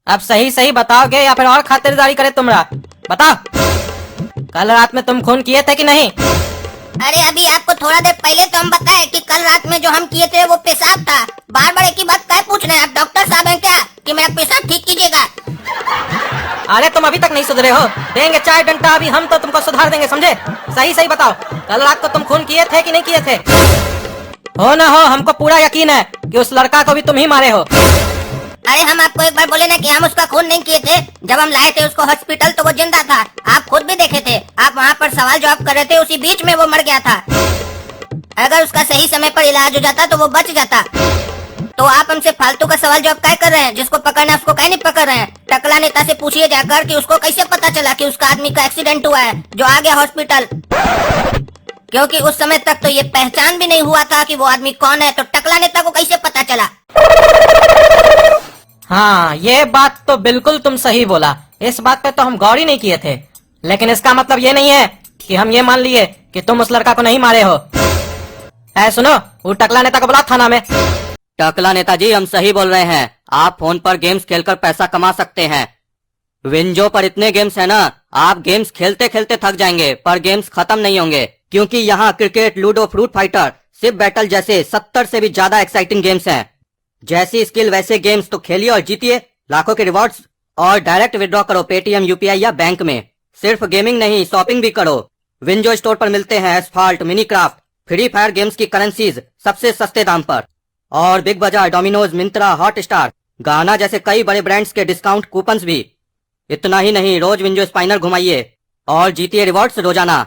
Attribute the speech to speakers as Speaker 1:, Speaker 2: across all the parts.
Speaker 1: अब सही सही बताओगे या फिर और खातिरदारी करे तुमरा? बताओ, कल रात में तुम खून किए थे कि नहीं?
Speaker 2: अरे अभी आपको थोड़ा देर पहले तो हम बताए कि कल रात में जो हम किए थे वो पेशाब था। बार बार एक ही बात क्या पूछ रहे हैं? आप डॉक्टर साहब हैं क्या कि मेरा पेशाब ठीक कीजिएगा?
Speaker 1: अरे तुम अभी तक नहीं सुधरे हो। देंगे चाय डंडा, अभी हम तो तुमको सुधार देंगे, समझे? सही सही बताओ, कल रात को तुम खून किए थे कि नहीं किए थे? हो ना हो, हमको पूरा यकीन है कि उस लड़का को भी तुम ही मारे हो।
Speaker 2: अरे हम आपको एक बार बोले ना कि हम उसका खून नहीं किए थे। जब हम लाए थे उसको हॉस्पिटल तो वो जिंदा था। आप खुद भी देखे थे, आप वहाँ पर सवाल जवाब कर रहे थे, उसी बीच में वो मर गया था। अगर उसका सही समय पर इलाज हो जाता तो वो बच जाता। तो आप हमसे फालतू का सवाल जवाब क्या कर रहे हैं? जिसको पकड़ना है उसको कहीं नहीं पकड़ रहे हैं। टकला नेता से पूछिए जाकर कि उसको कैसे पता चला कि उसका आदमी का एक्सीडेंट हुआ है जो आ गया हॉस्पिटल, क्योंकि उस समय तक तो ये पहचान भी नहीं हुआ था कि वो आदमी कौन है। तो टकला नेता को कैसे पता चला?
Speaker 1: हाँ, ये बात तो बिल्कुल तुम सही बोला। इस बात पे तो हम गौर ही नहीं किए थे। लेकिन इसका मतलब ये नहीं है कि हम ये मान लिए कि तुम उस लड़का को नहीं मारे हो। है सुनो, वो टकला नेता को बुला थाना में।
Speaker 3: टकला नेताजी, हम सही बोल रहे हैं। आप फोन पर गेम्स खेलकर पैसा कमा सकते हैं। विंजो पर इतने गेम्स है ना, आप गेम्स खेलते खेलते थक जाएंगे पर गेम्स खत्म नहीं होंगे, क्योंकि यहाँ cricket, ludo, fruit fighter, ship battle जैसे 70 से भी ज्यादा एक्साइटिंग गेम्स हैं। जैसी स्किल वैसे गेम्स, तो खेलिए और जीतिए लाखों के रिवॉर्ड्स और डायरेक्ट विड्रॉ करो पेटीएम, यूपीआई या बैंक में। सिर्फ गेमिंग नहीं, शॉपिंग भी करो। विंजो स्टोर पर मिलते हैं asphalt, mini craft, free fire games की करेंसीज सबसे सस्ते दाम पर, और बिग बाजार, डोमिनोज, मिंत्रा, हॉट स्टार, गाना जैसे कई बड़े ब्रांड्स के डिस्काउंट कूपन्स भी। इतना ही नहीं, रोज विंजो स्पाइनर घुमाइए और जीतिए रिवॉर्ड्स रोजाना।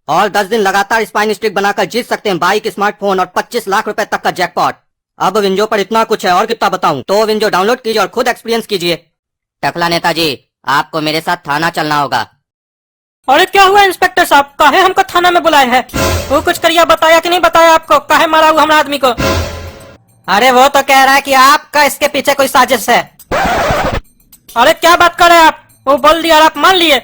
Speaker 3: और 10 दिन लगातार स्पाइन स्ट्रिक बनाकर जीत सकते हैं बाइक, स्मार्टफोन और 25 लाख रुपए तक का जैकपॉट। अब विंजो पर इतना कुछ है और कितना बताऊं। तो विंजो डाउनलोड कीजिए और खुद एक्सपीरियंस कीजिए। टकला नेताजी, आपको मेरे साथ थाना चलना होगा।
Speaker 1: अरे क्या हुआ इंस्पेक्टर साहब, काहे हमको थाना में बुलाए हैं? वो कुछ करिया बताया कि नहीं बताया आपको? काहे मारा हुआ हमारा आदमी को? अरे वो तो कह रहा है कि आपका इसके पीछे कोई साजिश है। अरे क्या बात कर रहे हैं आप? वो बोल दिया और आप मान लिए?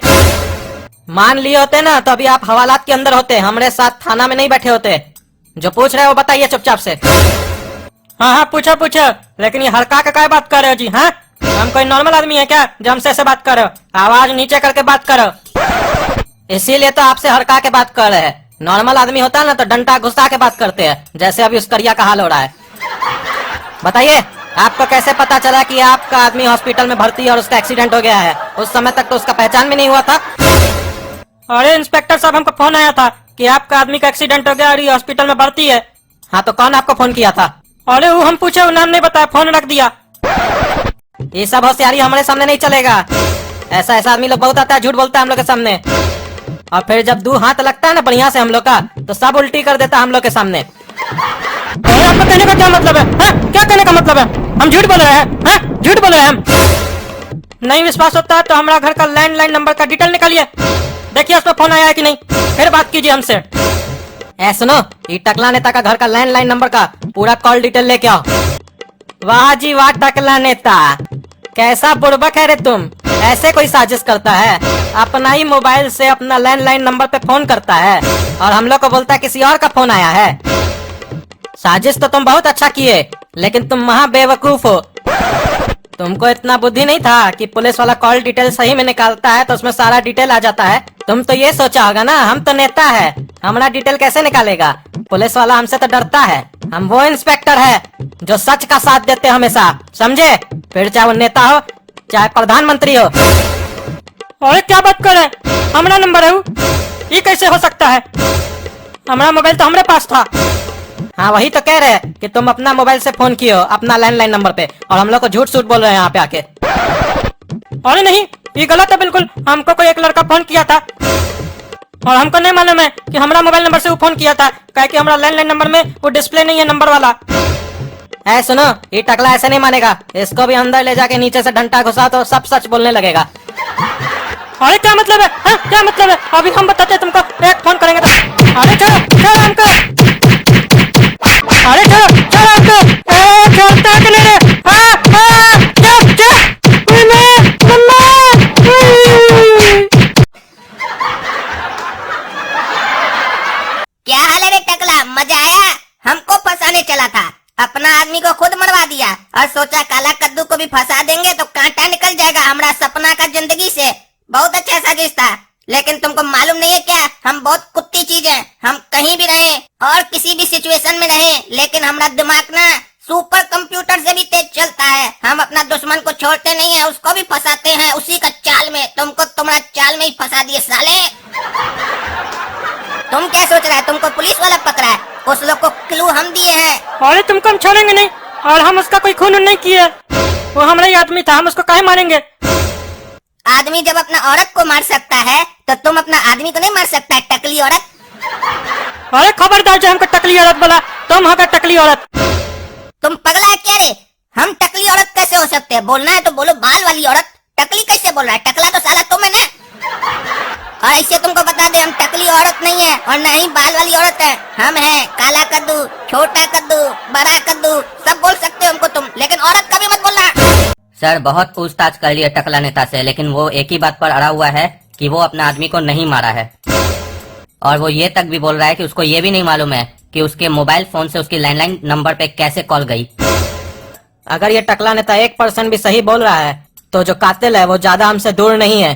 Speaker 1: मान लिए होते ना तो अभी आप हवालात के अंदर होते, हमारे साथ थाना में नहीं बैठे होते। जो पूछ रहे हो बताइए चुपचाप से। हाँ हाँ पूछो पूछो, लेकिन ये हड़का का क्या बात कर रहे हो जी? हाँ, हम कोई नॉर्मल आदमी है क्या जो हमसे ऐसे बात करो? आवाज नीचे करके बात करो। इसीलिए तो आपसे हड़का के बात कर रहे हैं। नॉर्मल आदमी होता है ना तो डंडा घुसा के बात करते हैं, जैसे अभी उस करिया का हाल हो रहा है। बताइए, आपको कैसे पता चला कि आपका आदमी हॉस्पिटल में भर्ती है और उसका एक्सीडेंट हो गया है? उस समय तक तो उसका पहचान भी नहीं हुआ था। अरे इंस्पेक्टर साहब, हमको फोन आया था कि आपका आदमी का एक्सीडेंट हो गया और ये हॉस्पिटल में भर्ती है। हाँ तो कौन आपको फोन किया था? अरे वो हम पूछे, वो नाम नहीं बताया, फोन रख दिया। ये सब होशियारी हमारे सामने नहीं चलेगा। ऐसा ऐसा आदमी लोग बहुत आता है, झूठ बोलता है हम लोग के सामने, और फिर जब 2 हाथ लगता है ना बढ़िया से हम लोग का, तो सब उल्टी कर देता है हम लोग के सामने। अरे आपका कहने का क्या मतलब है? क्या कहने का मतलब है? हम झूठ बोल रहे हैं? झूठ बोल रहे हैं हम? नहीं विश्वास होता है तो हमारा घर का लैंडलाइन नंबर का डिटेल निकालिए, देखिए उसमें फोन आया है कि नहीं, फिर बात कीजिए हमसे। ए सुनो, ये टकला नेता का घर का लैंडलाइन नंबर का पूरा कॉल डिटेल लेके आओ। वाह जी वाह टकला नेता, कैसा बुड़बक है रे तुम। ऐसे कोई साजिश करता है? अपना ही मोबाइल से अपना लैंडलाइन नंबर पे फोन करता है और हम लोग को बोलता है किसी और का फोन आया है। साजिश तो तुम बहुत अच्छा किए, लेकिन तुम महा बेवकूफ हो। तुमको इतना बुद्धि नहीं था कि पुलिस वाला कॉल डिटेल सही में निकालता है तो उसमें सारा डिटेल आ जाता है। तुम तो ये सोचा होगा ना, हम तो नेता है, हमारा डिटेल कैसे निकालेगा? पुलिस वाला हमसे तो डरता है। हम वो इंस्पेक्टर है जो सच का साथ देते हमेशा, समझे? फिर चाहे वो नेता हो चाहे प्रधानमंत्री हो। अरे क्या बात कर रहे हैं? हमारा नंबर है वो? ये कैसे हो सकता है? हमारा मोबाइल तो हमारे पास था। हाँ वही तो कह रहे हैं कि तुम अपना मोबाइल से फोन किए हो अपना लैंडलाइन नंबर पे, और हम लोग को झूठ सूट बोल रहे हैं यहाँ पे आके। अरे नहीं, ये गलत है बिल्कुल। हमको कोई एक लड़का फोन किया था और हमको नहीं मालूम है कि हमारा मोबाइल नंबर से वो फोन किया था, क्या कि हमारा लैंडलाइन नंबर में वो डिस्प्ले नहीं है नंबर वाला। ऐ सुनो, ये टकला ऐसे नहीं मानेगा, इसको भी अंदर ले जाके नीचे से डंडा घुसा तो सब सच बोलने लगेगा। अरे क्या मतलब है? क्या मतलब है? अभी हम बताते हैं तुमको, एक फोन करेंगे तो। अरे चलो चलो हमको, अरे चलो चलो हमको, चलता है कि नहीं रे?
Speaker 2: क्या हाल है रे टकला, मजा आया? हमको फंसाने चला था, अपना आदमी को खुद मरवा दिया और सोचा काला कद्दू को भी फंसा देंगे तो कांटा निकल हमारा सपना का जिंदगी से बहुत अच्छा साजिश था। लेकिन तुमको मालूम नहीं है क्या, हम बहुत कुत्ती चीज हैं। हम कहीं भी रहें और किसी भी सिचुएशन में रहें, लेकिन हमारा दिमाग ना सुपर कंप्यूटर से भी तेज चलता है। हम अपना दुश्मन को छोड़ते नहीं है, उसको भी फंसाते हैं उसी का चाल में। तुमको तुम्हारा चाल में ही फंसा दिए साले। तुम क्या सोच रहा है तुमको पुलिस वाला पकड़ा है? उस लोग को क्लू हम दिए हैं।
Speaker 1: अरे तुमको हम छोड़ेंगे नहीं, और हम उसका कोई खून नहीं किए। वो हमारा ही आदमी था, हम उसको काहे मारेंगे?
Speaker 2: आदमी जब अपना औरत को मार सकता है तो तुम अपना आदमी को नहीं मार सकता है, टकली औरत।
Speaker 1: अरे खबरदार जो हमको टकली औरत बोला, तुम हो टकली औरत।
Speaker 2: तुम पगला है क्या रे? हम टकली औरत कैसे हो सकते हैं? बोलना है तो बोलो बाल वाली औरत। टकली कैसे बोल रहा है? टकला तो साला तुम है ना। और ऐसे तुमको बता दे, हम टकली औरत नहीं है और न ही बाल वाली औरत है। हम हैं काला कद्दू, छोटा कद्दू, बड़ा कद्दू, सब बोल सकते हो हमको तुम, लेकिन औरत कभी मत बोलना।
Speaker 3: सर बहुत पूछताछ कर लिया टकला नेता से, लेकिन वो एक ही बात पर अड़ा हुआ है कि वो अपना आदमी को नहीं मारा है। और वो ये तक भी बोल रहा है कि उसको ये भी नहीं मालूम है कि उसके मोबाइल फोन से उसकी लैंडलाइन नंबर पे कैसे कॉल गई।
Speaker 1: अगर ये टकला नेता 1% भी सही बोल रहा है तो जो कातिल है वो ज्यादा हमसे दूर नहीं है।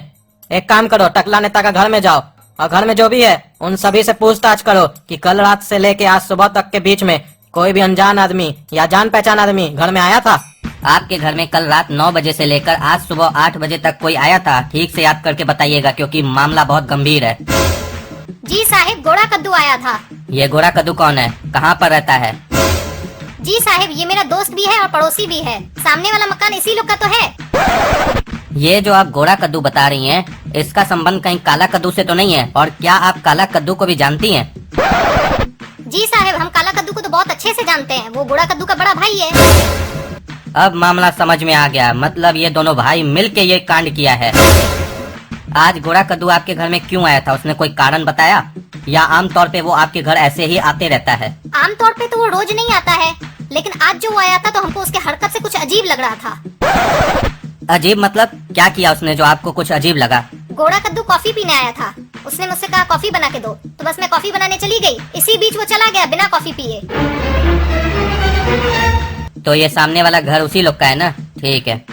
Speaker 1: एक काम करो, टकला नेता का घर में जाओ और घर में जो भी है उन सभी से पूछताछ करो कि कल रात से लेके आज सुबह तक के बीच में कोई भी अनजान आदमी या जान पहचान आदमी घर में आया था।
Speaker 3: आपके घर में कल रात 9 बजे से लेकर आज सुबह 8 बजे तक कोई आया था? ठीक से याद करके बताइएगा, क्योंकि मामला बहुत गंभीर है।
Speaker 4: जी साहिब, गोरा कद्दू आया था।
Speaker 3: ये गोरा कद्दू कौन है? कहाँ पर रहता है?
Speaker 4: जी साहिब, ये मेरा दोस्त भी है और पड़ोसी भी है। सामने वाला मकान इसी लोग का तो है।
Speaker 3: ये जो आप गोरा कद्दू बता रही हैं, इसका संबंध कहीं काला कद्दू से तो नहीं है? और क्या आप काला कद्दू को भी जानती हैं?
Speaker 4: जी साहिब, हम काला कद्दू को तो बहुत अच्छे से जानते हैं। वो गोरा कद्दू का बड़ा भाई है।
Speaker 3: अब मामला समझ में आ गया, मतलब ये दोनों भाई मिलके ये कांड किया है। आज गोरा कद्दू आपके घर में क्यों आया था? उसने कोई कारण बताया या आमतौर पे वो आपके घर ऐसे ही आते रहता है?
Speaker 4: आमतौर पे तो वो रोज नहीं आता है, लेकिन आज जो वो आया था तो हमको उसके हरकत से कुछ अजीब लग रहा था।
Speaker 3: अजीब मतलब क्या किया उसने जो आपको कुछ अजीब लगा?
Speaker 4: गोरा कद्दू कॉफी पीने आया था। उसने मुझसे कहा कॉफी बना के दो, तो बस मैं कॉफी बनाने चली गई। इसी बीच वो चला गया बिना कॉफी पिए।
Speaker 3: तो ये सामने वाला घर उसी लोग का है ना? ठीक है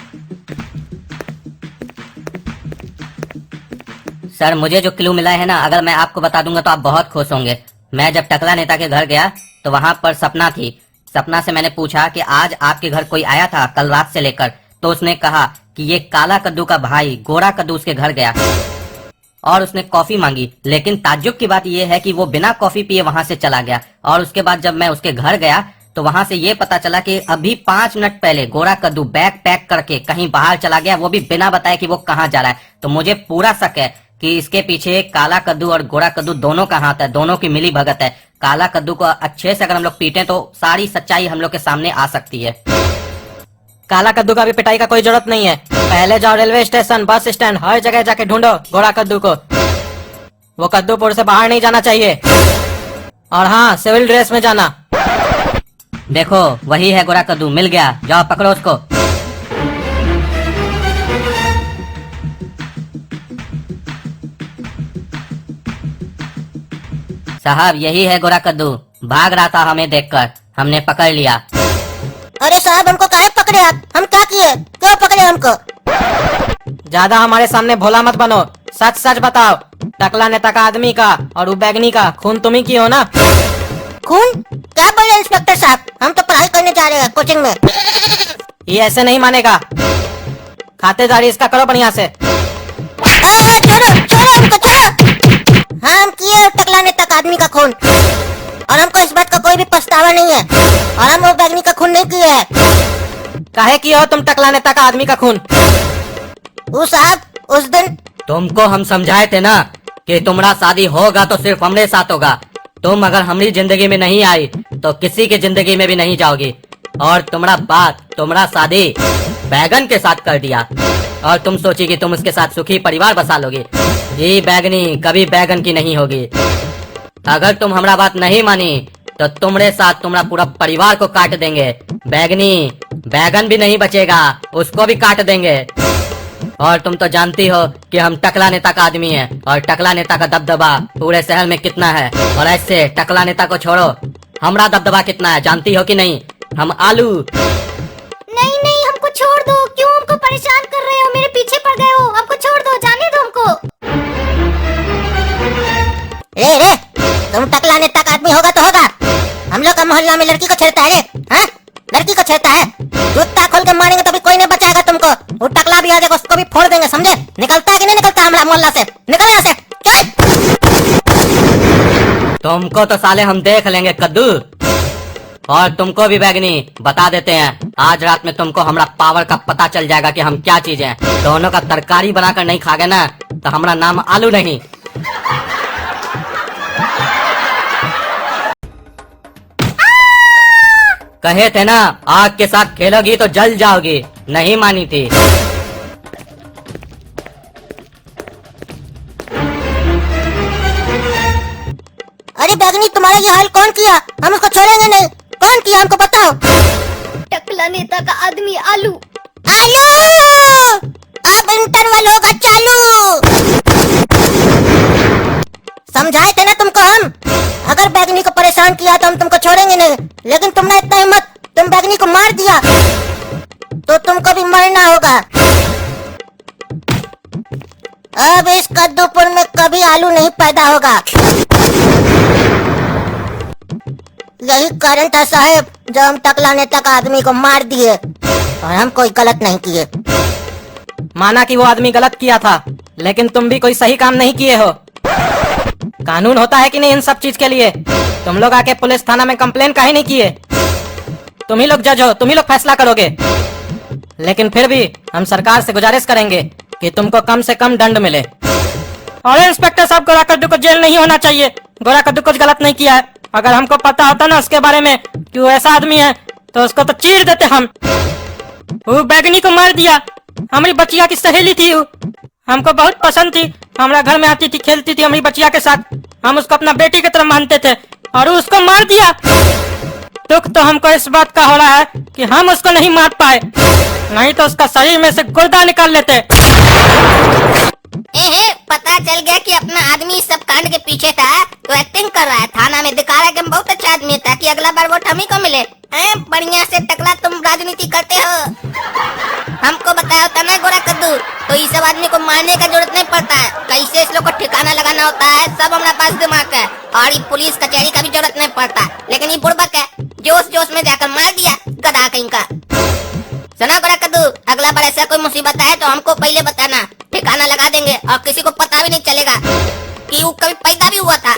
Speaker 3: सर, मुझे जो क्लू मिला है ना, अगर मैं आपको बता दूंगा तो आप बहुत खुश होंगे। मैं जब टकला नेता के घर गया तो वहाँ पर सपना थी। सपना से मैंने पूछा कि आज आपके घर कोई आया था कल रात से लेकर, तो उसने कहा कि ये काला कद्दू का भाई गोरा कद्दू उसके घर गया और उसने कॉफी मांगी। लेकिन ताज्जुब की बात यह है कि वो बिना कॉफी पिए वहां से चला गया। और उसके बाद जब मैं उसके घर गया तो वहां से ये पता चला कि अभी 5 मिनट पहले गोरा कद्दू बैग पैक करके कहीं बाहर चला गया, वो भी बिना बताए कि वो कहाँ जा रहा है। तो मुझे पूरा शक है कि इसके पीछे काला कद्दू और गोरा कद्दू दोनों का हाथ है, दोनों की मिली भगत है। काला कद्दू को अच्छे से अगर हम लोग पीटें तो सारी सच्चाई हम लोग के सामने आ सकती है।
Speaker 1: काला कद्दू का भी पिटाई का कोई जरूरत नहीं है। पहले जाओ रेलवे स्टेशन, बस स्टैंड, हर जगह जाके ढूंढो गोरा कद्दू को। वो कद्दूपुर से बाहर नहीं जाना चाहिए। और हाँ, सिविल ड्रेस में जाना।
Speaker 3: देखो वही है गोरा कद्दू, मिल गया, जाओ पकड़ो उसको। साहब यही है गोरा कद्दू, भाग रहा था हमें देखकर, हमने पकड़ लिया।
Speaker 2: अरे साहब, हमको काहे पकड़े आप? हम क्या किए? क्यों पकड़े हमको?
Speaker 1: ज्यादा हमारे सामने भोला मत बनो, सच सच बताओ। टकला नेता का आदमी का और बैगनी का खून तुम ही की हो ना?
Speaker 2: खून? क्या बोले इंस्पेक्टर साहब? हम तो पढ़ाई करने जा रहे हैं कोचिंग में।
Speaker 1: ये ऐसे नहीं मानेगा, खातेदारी इसका करो बढ़िया से।
Speaker 2: छोड़ो छोड़ो हमको, छोड़ो। हाँ, हम किए टकला नेता का आदमी का खून और हमको इस बात का कोई भी पछतावा नहीं है। और हम वो बैगनी का खून नहीं किए है।
Speaker 1: काहे की हो तुम टकला नेता का आदमी का खून?
Speaker 2: वो साहब, उस दिन
Speaker 3: तुमको हम समझाए थे ना कि तुम्हारा शादी होगा तो सिर्फ हमरे साथ होगा। तुम अगर हमारी जिंदगी में नहीं आई तो किसी की जिंदगी में भी नहीं जाओगी। और तुम्हारा बात, तुम्हारा शादी बैगन के साथ कर दिया और तुम सोची कि तुम उसके साथ सुखी परिवार बसा लोगी। ये बैगनी कभी बैगन की नहीं होगी। अगर तुम हमारा बात नहीं मानी तो तुम्हारे साथ तुम्हारा पूरा परिवार को काट देंगे। बैगनी बैगन भी नहीं बचेगा, उसको भी काट देंगे। और तुम तो जानती हो कि हम टकला नेता का आदमी हैं और टकला नेता का दबदबा पूरे शहर में कितना है। और ऐसे टकला नेता को छोड़ो, हमारा दबदबा कितना है जानती हो कि नहीं? हम आलू।
Speaker 4: नहीं नहीं, हमको छोड़ दो। क्यों हमको परेशान कर रहे हो? मेरे पीछे
Speaker 2: मोहल्ला में लड़की को छेड़ता है रे? हाँ? लड़की को छेड़ता है? जूता खोल के मारेंगे तो भी कोई नहीं बचाएगा तुमको। वो टकला भी आ जाएगा, उसको भी फोड़ देंगे, समझे? निकलता है कि नहीं निकलता हमारा मोहल्ला से? निकल यहाँ से, चल।
Speaker 3: तुमको तो साले हम देख लेंगे कद्दू। और तुमको भी बैगनी बता देते हैं, आज रात में तुमको हमारा पावर का पता चल जाएगा कि हम क्या चीज हैं। दोनों का तरकारी बनाकर नहीं खागे ना तो हमारा नाम आलू नहीं। कहे थे ना आग के साथ खेलोगी तो जल जाओगी, नहीं मानी थी।
Speaker 2: अरे बैगनी, तुम्हारा ये हाल कौन किया? हम उसको छोड़ेंगे नहीं। कौन किया हमको बताओ।
Speaker 4: टकला नेता का आदमी आलू।
Speaker 2: आलू, अब इंटरवल होगा चालू। समझाए थे ना तुमको हम, अगर बैगनी को परेशान किया तो हम तुमको छोड़ेंगे नहीं। लेकिन तुमने इतना हिम्मत, तुम बैगनी को मार दिया तो तुमको भी मरना होगा। अब इस कद्दूपुर में कभी आलू नहीं पैदा होगा। यही कारण था साहब जो हम टकला नेता का आदमी को मार दिए, और हम कोई गलत नहीं किए।
Speaker 1: माना कि वो आदमी गलत किया था, लेकिन तुम भी कोई सही काम नहीं किए हो। कानून होता है कि नहीं इन सब चीज के लिए? तुम लोग आके पुलिस थाना में कंप्लेन काहे नहीं किए? तुम ही लोग जज हो, तुम ही लोग फैसला करोगे। लेकिन फिर भी हम सरकार से गुजारिश करेंगे कि तुमको कम से कम दंड मिले। और इंस्पेक्टर साहब, गोरा कद्दू को जेल नहीं होना चाहिए। गोरा कद्दू कुछ गलत नहीं किया है। अगर हमको पता होता ना उसके बारे में कि वो ऐसा आदमी है तो उसको तो चीर देते हम। वो बैगनी को मार दिया। हमारी बचिया की सहेली थी वो, हमको बहुत पसंद थी, हमारा घर में आती थी, खेलती थी हमारी बचिया के साथ। हम उसको अपना बेटी की तरह मानते थे और उसको मार दिया। दुख तो हमको इस बात का हो रहा है कि हम उसको नहीं मार पाए, नहीं तो उसका शरीर में से गुर्दा निकाल लेते।
Speaker 2: पता चल गया कि अपना आदमी इस सब कांड के पीछे था तो एक्टिंग कर रहा है। थाना में दिखा रहा है कि हम बहुत अच्छा आदमी है ताकि अगला बार वोट हम ही को मिले। बढ़िया से टकला तुम राजनीति करते हो। हमको बताया होता ना गोरा कद्दू तो इस सब आदमी को मारने का जरूरत नहीं पड़ता है। कैसे इस लोग को ठिकाना लगाना होता है सब हमारे पास दिमाग है, और ये पुलिस कचहरी का भी जरूरत नहीं पड़ता। लेकिन ये बुड़बक है, जोश जोश में जाकर मार दिया गधा कहीं का। सुना गोरा कद्दू, अगला बार ऐसा कोई मुसीबत आए तो हमको पहले बताना, ठिकाना लगा देंगे और किसी को पता भी नहीं चलेगा कि वो कभी पैदा भी हुआ था।